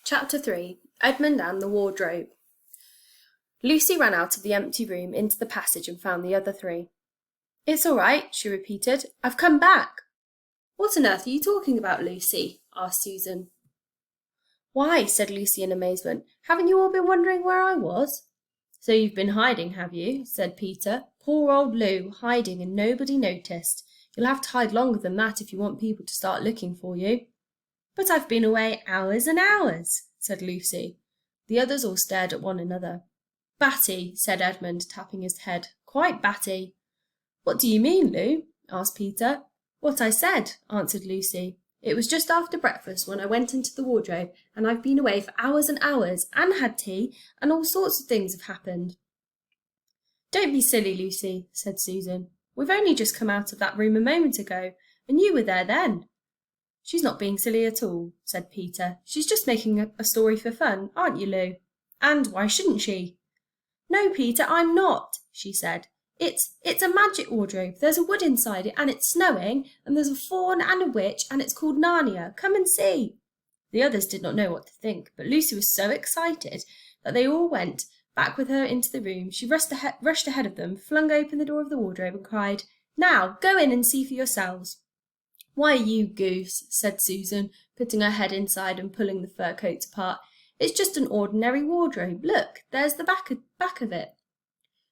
Chapter 3 Edmund and the Wardrobe. Lucy ran out of the empty room into the passage and found the other three. "It's all right," she repeated. "I've come back." "What on earth are you talking about, Lucy?" asked Susan. "Why," said Lucy in amazement, "haven't you all been wondering where I was?" "So you've been hiding, have you?" said Peter. "Poor old Lou, hiding and nobody noticed. You'll have to hide longer than that if you want people to start looking for you." "But I've been away hours and hours," said Lucy. The others all stared at one another. "Batty," said Edmund, tapping his head. "Quite batty." "What do you mean, Lou?" asked Peter. "What I said," answered Lucy. "It was just after breakfast when I went into the wardrobe, and I've been away for hours and hours, and had tea, and all sorts of things have happened." "Don't be silly, Lucy," said Susan. "We've only just come out of that room a moment ago, and you were there then." "She's not being silly at all," said Peter. "She's just making a story for fun, aren't you, Lou? And why shouldn't she?" "No, Peter, I'm not," she said. It's a magic wardrobe. There's a wood inside it, and it's snowing, and there's a faun and a witch, and it's called Narnia. Come and see." The others did not know what to think, but Lucy was so excited that they all went back with her into the room. She rushed ahead of them, flung open the door of the wardrobe, and cried, "Now, go in and see for yourselves." "Why, you goose," said Susan, putting her head inside and pulling the fur coats apart. "It's just an ordinary wardrobe. Look, there's the back of it."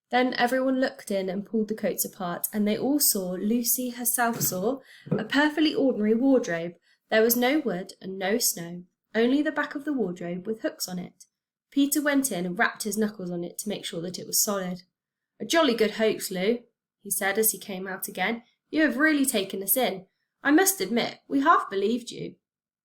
Then everyone looked in and pulled the coats apart, and they all saw, Lucy herself saw, a perfectly ordinary wardrobe. There was no wood and no snow, only the back of the wardrobe with hooks on it. Peter went in and rapped his knuckles on it to make sure that it was solid. "A jolly good hoax, Lou," he said as he came out again. "You have really taken us in. I must admit, we half believed you."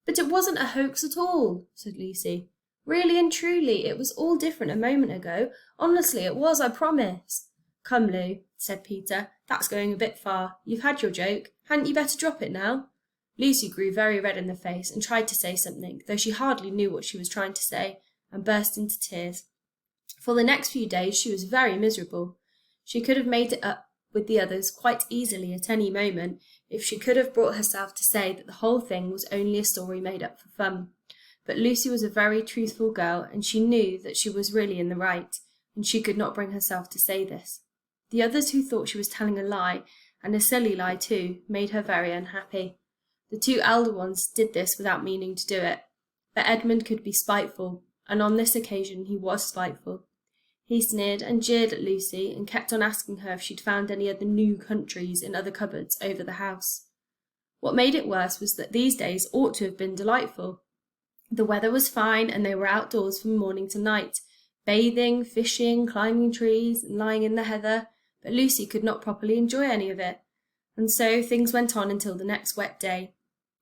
"But it wasn't a hoax at all," said Lucy. "Really and truly, it was all different a moment ago. Honestly, it was, I promise." "Come, Lou," said Peter, "that's going a bit far. You've had your joke. Hadn't you better drop it now?" Lucy grew very red in the face and tried to say something, though she hardly knew what she was trying to say, and burst into tears. For the next few days she was very miserable. She could have made it up with the others quite easily at any moment, if she could have brought herself to say that the whole thing was only a story made up for fun. But Lucy was a very truthful girl, and she knew that she was really in the right, and she could not bring herself to say this. The others, who thought she was telling a lie, and a silly lie too, made her very unhappy. The two elder ones did this without meaning to do it, but Edmund could be spiteful, and on this occasion he was spiteful. He sneered and jeered at Lucy, and kept on asking her if she'd found any other new countries in other cupboards over the house. What made it worse was that these days ought to have been delightful. The weather was fine, and they were outdoors from morning to night, bathing, fishing, climbing trees, and lying in the heather, but Lucy could not properly enjoy any of it, and so things went on until the next wet day.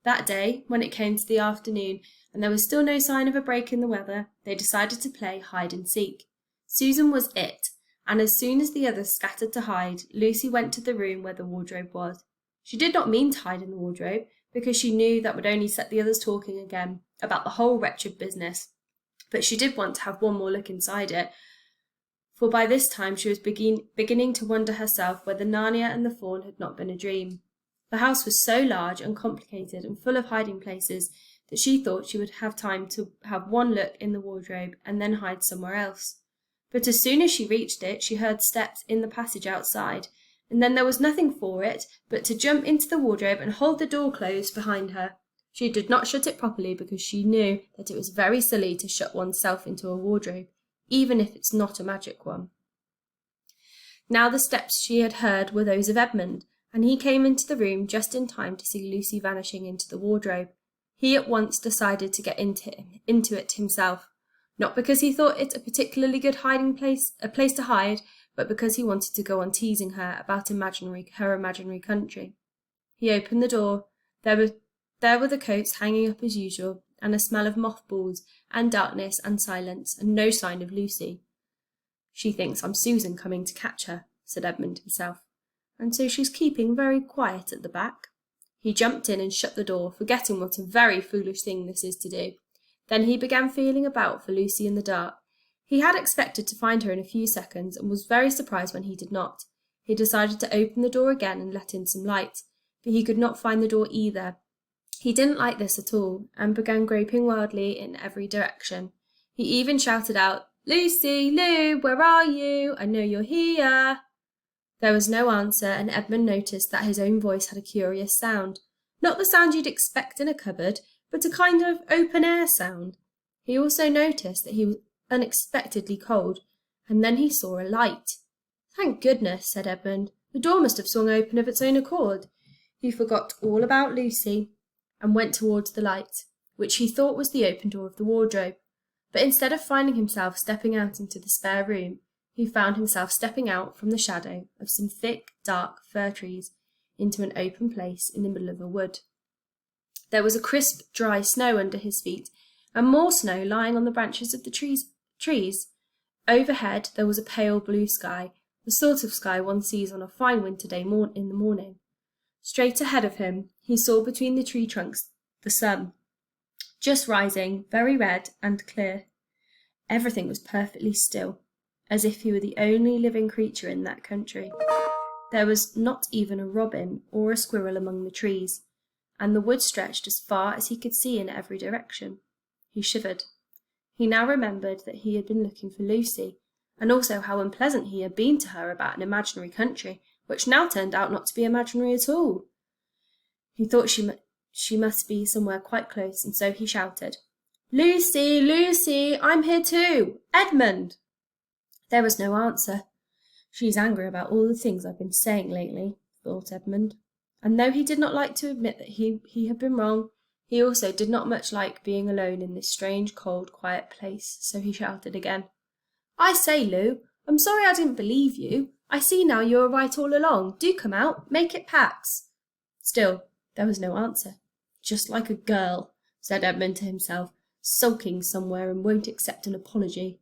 That day, when it came to the afternoon, and there was still no sign of a break in the weather, they decided to play hide and seek. Susan was it, and as soon as the others scattered to hide, Lucy went to the room where the wardrobe was. She did not mean to hide in the wardrobe, because she knew that would only set the others talking again about the whole wretched business, but she did want to have one more look inside it, for by this time she was beginning to wonder herself whether Narnia and the faun had not been a dream. The house was so large and complicated and full of hiding places that she thought she would have time to have one look in the wardrobe and then hide somewhere else. But as soon as she reached it, she heard steps in the passage outside, and then there was nothing for it but to jump into the wardrobe and hold the door closed behind her. She did not shut it properly because she knew that it was very silly to shut oneself into a wardrobe, even if it's not a magic one. Now the steps she had heard were those of Edmund, and he came into the room just in time to see Lucy vanishing into the wardrobe. He at once decided to get into it himself, not because he thought it a particularly good a place to hide, but because he wanted to go on teasing her about her imaginary country. He opened the door. There were the coats hanging up as usual, and a smell of mothballs, and darkness, and silence, and no sign of Lucy. "She thinks I'm Susan coming to catch her," said Edmund himself, "and so she's keeping very quiet at the back." He jumped in and shut the door, forgetting what a very foolish thing this is to do. Then he began feeling about for Lucy in the dark. He had expected to find her in a few seconds, and was very surprised when he did not. He decided to open the door again and let in some light, but he could not find the door either. He didn't like this at all, and began groping wildly in every direction. He even shouted out, "Lucy, Lou, where are you? I know you're here." There was no answer, and Edmund noticed that his own voice had a curious sound. Not the sound you'd expect in a cupboard, but a kind of open-air sound. He also noticed that he was unexpectedly cold, and then he saw a light. "Thank goodness," said Edmund. "The door must have swung open of its own accord." He forgot all about Lucy and went towards the light, which he thought was the open door of the wardrobe. But instead of finding himself stepping out into the spare room, he found himself stepping out from the shadow of some thick, dark fir trees into an open place in the middle of a wood. There was a crisp, dry snow under his feet, and more snow lying on the branches of the trees. Overhead there was a pale blue sky, the sort of sky one sees on a fine winter day in the morning. Straight ahead of him, he saw between the tree trunks the sun, just rising, very red and clear. Everything was perfectly still, as if he were the only living creature in that country. There was not even a robin or a squirrel among the trees, and the wood stretched as far as he could see in every direction. He shivered. He now remembered that he had been looking for Lucy, and also how unpleasant he had been to her about an imaginary country, which now turned out not to be imaginary at all. He thought she must be somewhere quite close, and so he shouted, "Lucy, Lucy, I'm here too! Edmund!" There was no answer. "She's angry about all the things I've been saying lately," thought Edmund. And though he did not like to admit that he had been wrong, he also did not much like being alone in this strange, cold, quiet place, so he shouted again, "I say, Lou, I'm sorry I didn't believe you. I see now you were right all along. Do come out, make it Pax." Still, there was no answer. "Just like a girl," said Edmund to himself, "sulking somewhere and won't accept an apology."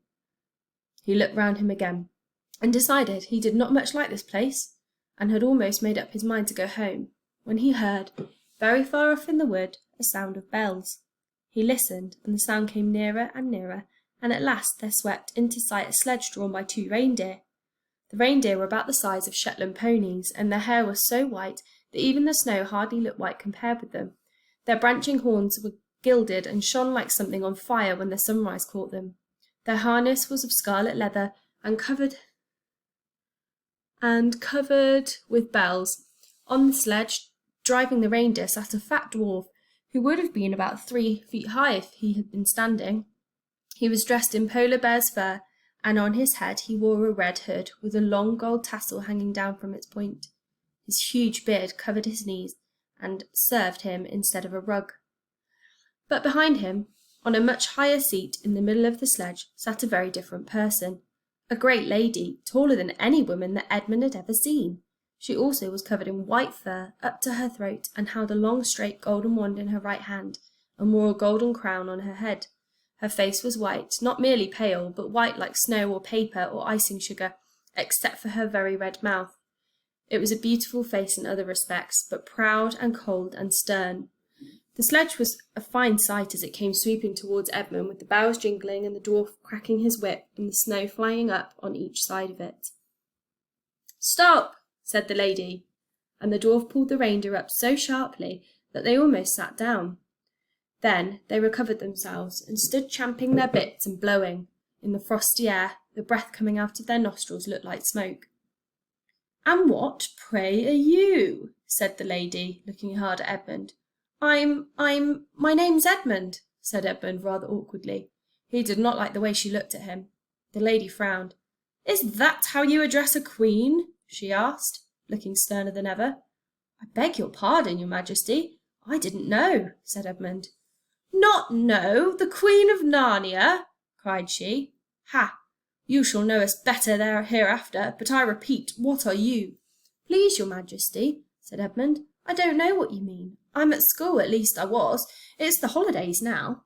He looked round him again, and decided he did not much like this place, and had almost made up his mind to go home, when he heard, very far off in the wood, a sound of bells. He listened, and the sound came nearer and nearer, and at last there swept into sight a sledge drawn by 2 reindeer. The reindeer were about the size of Shetland ponies, and their hair was so white that even the snow hardly looked white compared with them. Their branching horns were gilded and shone like something on fire when the sunrise caught them. Their harness was of scarlet leather and covered with bells. On the sledge, driving the reindeer, sat a fat dwarf, who would have been about 3 feet high if he had been standing. He was dressed in polar bear's fur, and on his head he wore a red hood with a long gold tassel hanging down from its point. His huge beard covered his knees and served him instead of a rug. But behind him, on a much higher seat in the middle of the sledge, sat a very different person, a great lady, taller than any woman that Edmund had ever seen. She also was covered in white fur up to her throat, and held a long straight golden wand in her right hand, and wore a golden crown on her head. Her face was white, not merely pale, but white like snow or paper or icing sugar, except for her very red mouth. It was a beautiful face in other respects, but proud and cold and stern. The sledge was a fine sight as it came sweeping towards Edmund, with the boughs jingling and the dwarf cracking his whip and the snow flying up on each side of it. "Stop!" said the lady, and the dwarf pulled the reindeer up so sharply that they almost sat down. Then they recovered themselves and stood champing their bits and blowing. In the frosty air, the breath coming out of their nostrils looked like smoke. "And what, pray, are you?" said the lady, looking hard at Edmund. My name's Edmund," said Edmund rather awkwardly. He did not like the way she looked at him. The lady frowned. "Is that how you address a queen?" she asked, looking sterner than ever. "I beg your pardon, your Majesty. I didn't know," said Edmund. "Not know? The Queen of Narnia?" cried she. "Ha! You shall know us better there hereafter, but I repeat, what are you?" "Please, your Majesty," said Edmund, "I don't know what you mean. I'm at school, at least I was. It's the holidays now."